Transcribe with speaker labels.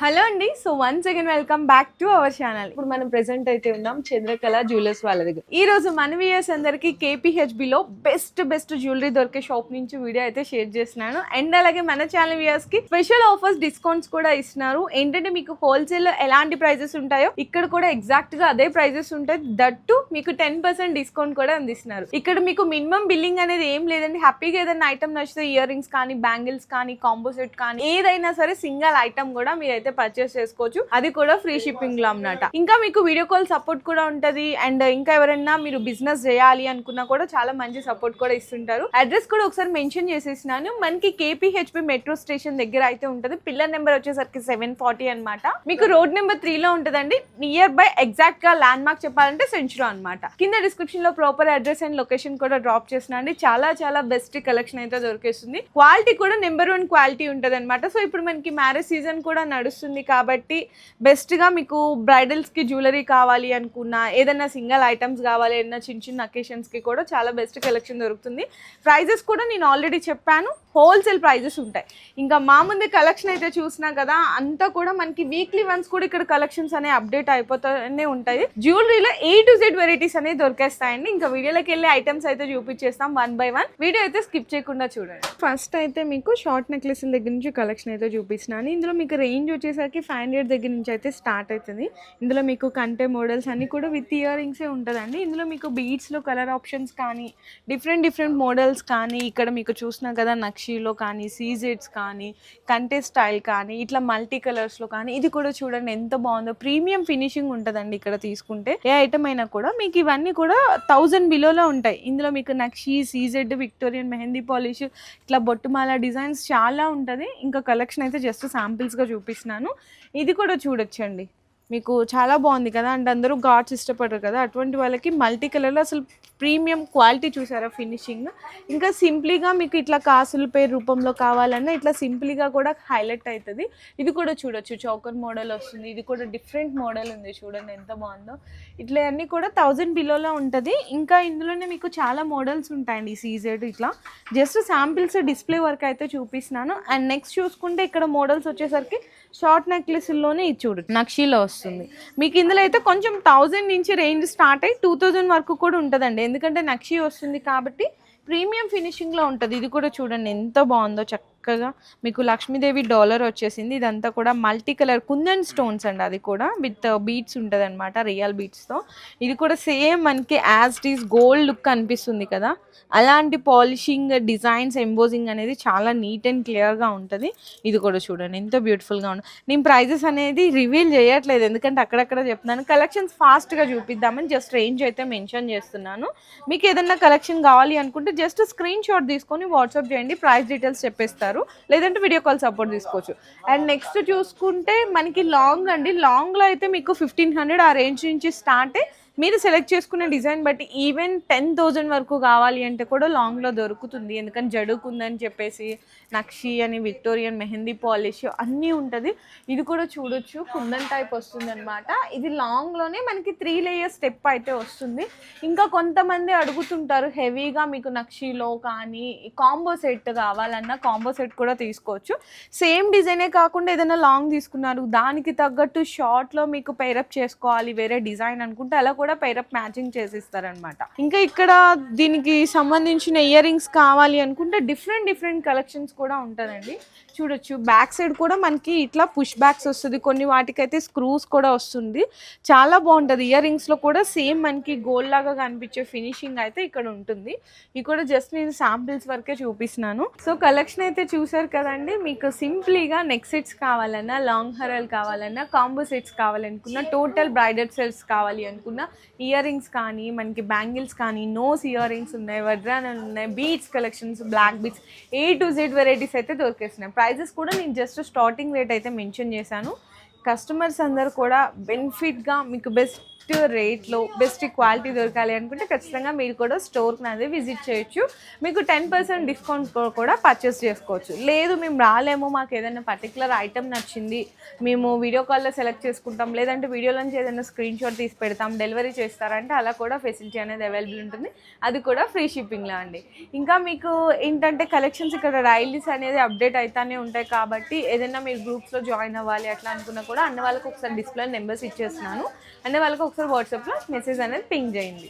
Speaker 1: Hello అండి. So once again welcome back to our channel. ఇప్పుడు మనం ప్రెసెంట్ అయితే ఉన్నాం చంద్రకళ జ్యువెలర్స్ వాళ్ళ దగ్గర. ఈ రోజు మన వ్యూయర్స్ అందరికి KPHB లో బెస్ట్ జ్యువెలరీ దొరికే షాప్ నుంచి వీడియో అయితే షేర్ చేస్తున్నాను. అండ్ అలాగే మన ఛానల్ వ్యూయర్స్ కి స్పెషల్ ఆఫర్స్, డిస్కౌంట్స్ కూడా ఇస్తున్నారు. ఏంటంటే మీకు హోల్సేల్ లో ఎలాంటి ప్రైజెస్ ఉంటాయో ఇక్కడ కూడా ఎగ్జాక్ట్ గా అదే ప్రైజెస్ ఉంటాయి. దట్టు మీకు 10% డిస్కౌంట్ కూడా అందిస్తున్నారు. ఇక్కడ మీకు మినిమం బిల్లింగ్ అనేది ఏం లేదండి. హ్యాపీగా ఏదైనా ఐటమ్ నచ్చితే ఇయర్ రింగ్స్ కానీ, బ్యాంగిల్స్ కానీ, కాంబో సెట్ కానీ ఏదైనా సరే సింగిల్ ఐటమ్ కూడా మీరైతే పర్చేస్ చేసుకోవచ్చు. అది కూడా ఫ్రీ షిప్పింగ్ లో అన్నమాట. ఇంకా మీకు వీడియో కాల్ సపోర్ట్ కూడా ఉంటది. అండ్ ఇంకా ఎవరైనా మీరు బిజినెస్ చేయాలి అనుకున్నా కూడా చాలా మంచి సపోర్ట్ కూడా ఇస్తుంటారు. అడ్రస్ కూడా ఒకసారి మెన్షన్ చేసేసినాను. మనకి KPHB మెట్రో స్టేషన్ దగ్గర అయితే ఉంటది. పిల్లర్ నెంబర్ వచ్చేసరికి 740 అన్నమాట. మీకు రోడ్ నెంబర్ 3 లో ఉంటదండి. నియర్ బై ఎగ్జాక్ట్ గా ల్యాండ్ మార్క్ చెప్పాలంటే సెంచురీ అన్నమాట. కింద డిస్క్రిప్షన్ లో ప్రాపర్ అడ్రస్ అండ్ లొకేషన్ కూడా డ్రాప్ చేసినండి. చాలా బెస్ట్ కలెక్షన్ అయితే దొరికేస్తుంది. క్వాలిటీ కూడా నెంబర్ 1 క్వాలిటీ ఉంటది అనమాట. సో ఇప్పుడు మనకి మ్యారేజ్ సీజన్ కూడా నడుస్తుంది కాబట్టి బెస్ట్ గా మీకు బ్రైడల్స్ కి జ్యువెలరీ కావాలి అనుకున్నా, ఏదైనా సింగిల్ ఐటమ్స్ కావాలి, ఏదైనా చిన్న అకేషన్స్ కి కూడా చాలా బెస్ట్ కలెక్షన్ దొరుకుతుంది. ప్రైజెస్ కూడా నేను ఆల్రెడీ చెప్పాను, హోల్సేల్ ప్రైజెస్ ఉంటాయి. ఇంకా మా ముందు కలెక్షన్ అయితే చూసినా కదా, అంతా కూడా మనకి వీక్లీ వన్స్ కూడా ఇక్కడ కలెక్షన్స్ అనేవి అప్డేట్ అయిపోతూనే ఉంటాయి. జ్యువెలరీలో A to Z వెరైటీస్ అనేవి దొరికేస్తాయండి. ఇంకా వీడియోలోకి వెళ్ళి ఐటమ్స్ అయితే చూపించేస్తాం వన్ బై వన్. వీడియో అయితే స్కిప్ చేయకుండా చూడండి. ఫస్ట్ అయితే మీకు షార్ట్ నెక్లెస్ దగ్గర నుంచి కలెక్షన్ అయితే చూపిస్తున్నాను. ఇందులో మీకు రేంజ్ వచ్చేసరికి 500 దగ్గర నుంచి అయితే స్టార్ట్ అవుతుంది. ఇందులో మీకు కంటే మోడల్స్ అన్ని కూడా విత్ ఇయర్ రింగ్సే ఉంటుందండి. ఇందులో మీకు బీడ్స్లో కలర్ ఆప్షన్స్ కానీ, డిఫరెంట్ మోడల్స్ కానీ, ఇక్కడ మీకు చూసినా కదా నక్షీలో కానీ, సీజెడ్స్ కానీ, కంటే స్టైల్ కానీ, ఇట్లా మల్టీ కలర్స్లో కానీ, ఇది కూడా చూడండి ఎంత బాగుందో. ప్రీమియం ఫినిషింగ్ ఉంటుందండి ఇక్కడ తీసుకుంటే. ఏ ఐటమ్ అయినా కూడా మీకు ఇవన్నీ కూడా 1000 బిలోలో ఉంటాయి. ఇందులో మీకు నక్షి, సీజెడ్, విక్టోరియన్, మెహందీ పాలిష్, ఇట్లా బొట్టుమాల డిజైన్స్ చాలా ఉంటుంది. ఇంకా కలెక్షన్ అయితే జస్ట్ శాంపిల్స్గా చూపిస్తున్నాను. ఇది కూడా చూడొచ్చండి, మీకు చాలా బాగుంది కదా. అంటే అందరూ గాడ్స్ ఇష్టపడరు కదా, అటువంటి వాళ్ళకి మల్టీ కలర్లో అసలు ప్రీమియం క్వాలిటీ చూసారా ఫినిషింగ్. ఇంకా సింప్లీగా మీకు ఇట్లా కాసుల పేరు రూపంలో కావాలన్నా ఇట్లా సింప్లీగా కూడా హైలైట్ అవుతుంది. ఇది కూడా చూడొచ్చు, చౌకర్ మోడల్ వస్తుంది. ఇది కూడా డిఫరెంట్ మోడల్ ఉంది, చూడండి ఎంత బాగుందో. ఇట్లా అన్నీ కూడా 1000 బిలోలో ఉంటుంది. ఇంకా ఇందులోనే మీకు చాలా మోడల్స్ ఉంటాయండి. సీజెడ్ ఇట్లా జస్ట్ శాంపిల్స్ డిస్ప్లే వర్క్ అయితే చూపిస్తున్నాను. అండ్ నెక్స్ట్ చూసుకుంటే ఇక్కడ మోడల్స్ వచ్చేసరికి షార్ట్ నెక్లెస్లోనే ఇది చూడండి నక్షీలో వస్తుంది. మీకు ఇందులో అయితే కొంచెం 1000 నుంచి రేంజ్ స్టార్ట్ అయ్యి 2000 వరకు కూడా ఉంటుందండి. ఎందుకంటే నక్షి వస్తుంది కాబట్టి ప్రీమియం ఫినిషింగ్లో ఉంటుంది. ఇది కూడా చూడండి ఎంత బాగుందో. చక్కగా మీకు లక్ష్మీదేవి డాలర్ వచ్చేసింది. ఇదంతా కూడా మల్టీ కలర్ కుందన్ స్టోన్స్ అండి. అది కూడా విత్ బీట్స్ ఉంటుంది అనమాట, రియల్ బీట్స్తో. ఇది కూడా సేమ్ మనకి as it is gold look అనిపిస్తుంది కదా, అలాంటి పాలిషింగ్, డిజైన్స్, ఎంబోజింగ్ అనేది చాలా నీట్ అండ్ క్లియర్గా ఉంటుంది. ఇది కూడా చూడండి ఎంత బ్యూటిఫుల్గా ఉంటుంది. నేను ప్రైజెస్ అనేది రివీల్ చేయట్లేదు, ఎందుకంటే అక్కడక్కడ చెప్తున్నాను. కలెక్షన్స్ ఫాస్ట్గా చూపిద్దామని జస్ట్ రేంజ్ అయితే మెన్షన్ చేస్తున్నాను. మీకు ఏదైనా కలెక్షన్ కావాలి అనుకుంటే జస్ట్ స్క్రీన్ షాట్ తీసుకొని వాట్సాప్ చేయండి, ప్రైస్ డీటెయిల్స్ చెప్పేస్తారు. లేదంటే వీడియో కాల్ సపోర్ట్ తీసుకోవచ్చు. అండ్ నెక్స్ట్ చూసుకుంటే మనకి లాంగ్ అండి. లాంగ్లో అయితే మీకు 1500 ఆ రేంజ్ నుంచి స్టార్ట్. మీరు సెలెక్ట్ చేసుకునే డిజైన్ బట్టి ఈవెన్ 10,000 వరకు కావాలి అంటే కూడా లాంగ్లో దొరుకుతుంది. ఎందుకంటే జడుకుందని చెప్పేసి నక్షి అని, విక్టోరియన్, మెహందీ పాలిష్ అన్నీ ఉంటుంది. ఇది కూడా చూడొచ్చు, కుందన్ టైప్ వస్తుంది అనమాట. ఇది లాంగ్లోనే మనకి 3 లేయర్ స్టెప్ అయితే వస్తుంది. ఇంకా కొంతమంది అడుగుతుంటారు హెవీగా మీకు నక్షిలో కానీ కాంబో సెట్ కావాలన్నా కాంబో సెట్ కూడా తీసుకోవచ్చు. సేమ్ డిజైనే కాకుండా ఏదైనా లాంగ్ తీసుకున్నారు, దానికి తగ్గట్టు షార్ట్లో మీకు పేరప్ చేసుకోవాలి వేరే డిజైన్ అనుకుంటే అలా కూడా పైరప్ మ్యాచింగ్ చేసిస్తారనమాట. ఇంకా ఇక్కడ దీనికి సంబంధించిన ఇయర్ రింగ్స్ కావాలి అనుకుంటే డిఫరెంట్ కలెక్షన్స్ కూడా ఉంటుందండి. చూడొచ్చు బ్యాక్ సైడ్ కూడా మనకి ఇట్లా పుష్ బ్యాక్స్ వస్తుంది. కొన్ని వాటికైతే స్క్రూస్ కూడా వస్తుంది. చాలా బాగుంటుంది. ఇయర్ రింగ్స్లో కూడా సేమ్ మనకి గోల్డ్ లాగా కనిపించే ఫినిషింగ్ అయితే ఇక్కడ ఉంటుంది. ఇది కూడా జస్ట్ నేను శాంపిల్స్ వరకే చూపిస్తున్నాను. సో కలెక్షన్ అయితే చూసారు కదండి. మీకు సింప్లీగా నెక్ సెట్స్ కావాలన్నా, లాంగ్ హరాలు కావాలన్నా, కాంబో సెట్స్ కావాలనుకున్నా, టోటల్ బ్రైడల్ సెట్స్ కావాలి అనుకున్నా, ఇయర్ రింగ్స్ కానీ, మనకి బ్యాంగిల్స్ కానీ, నోస్ ఇయర్ రింగ్స్ ఉన్నాయి, వడ్రానాలు ఉన్నాయి, beads collections, black beads, A to Z varieties అయితే దొరికేస్తున్నాయి. ప్రైజెస్ కూడా నేను జస్ట్ స్టార్టింగ్ రేట్ అయితే మెన్షన్ చేశాను. కస్టమర్స్ అందరూ కూడా బెనిఫిట్గా మీకు బెస్ట్ బెస్ట్ రేట్లో బెస్ట్ క్వాలిటీ దొరకాలి అనుకుంటే ఖచ్చితంగా మీరు కూడా స్టోర్కి అనేది విజిట్ చేయొచ్చు. మీకు 10% డిస్కౌంట్ కూడా పర్చేస్ చేసుకోవచ్చు. లేదు మేము రాలేము, మాకు ఏదైనా పర్టికులర్ ఐటమ్ నచ్చింది, మేము వీడియో కాల్లో సెలెక్ట్ చేసుకుంటాం, లేదంటే వీడియోలోంచి ఏదైనా స్క్రీన్ షాట్ తీసి పెడతాం, డెలివరీ చేస్తారంటే అలా కూడా ఫెసిలిటీ అనేది అవైలబుల్ ఉంటుంది. అది కూడా ఫ్రీ షిప్పింగ్లో అండి. ఇంకా మీకు ఏంటంటే కలెక్షన్స్ ఇక్కడ రైలీస్ అనేది అప్డేట్ అవుతానే ఉంటాయి కాబట్టి ఏదైనా మీరు గ్రూప్స్లో జాయిన్ అవ్వాలి అట్లా అనుకున్నా కూడా అన్న వాళ్ళకి ఒకసారి డిస్ప్లే నెంబర్స్ ఇచ్చేస్తున్నాను. అన్న వాళ్ళకి ఒకసారి వాట్సాప్లో మెసేజ్ అనేది పింగ్ చేయండి.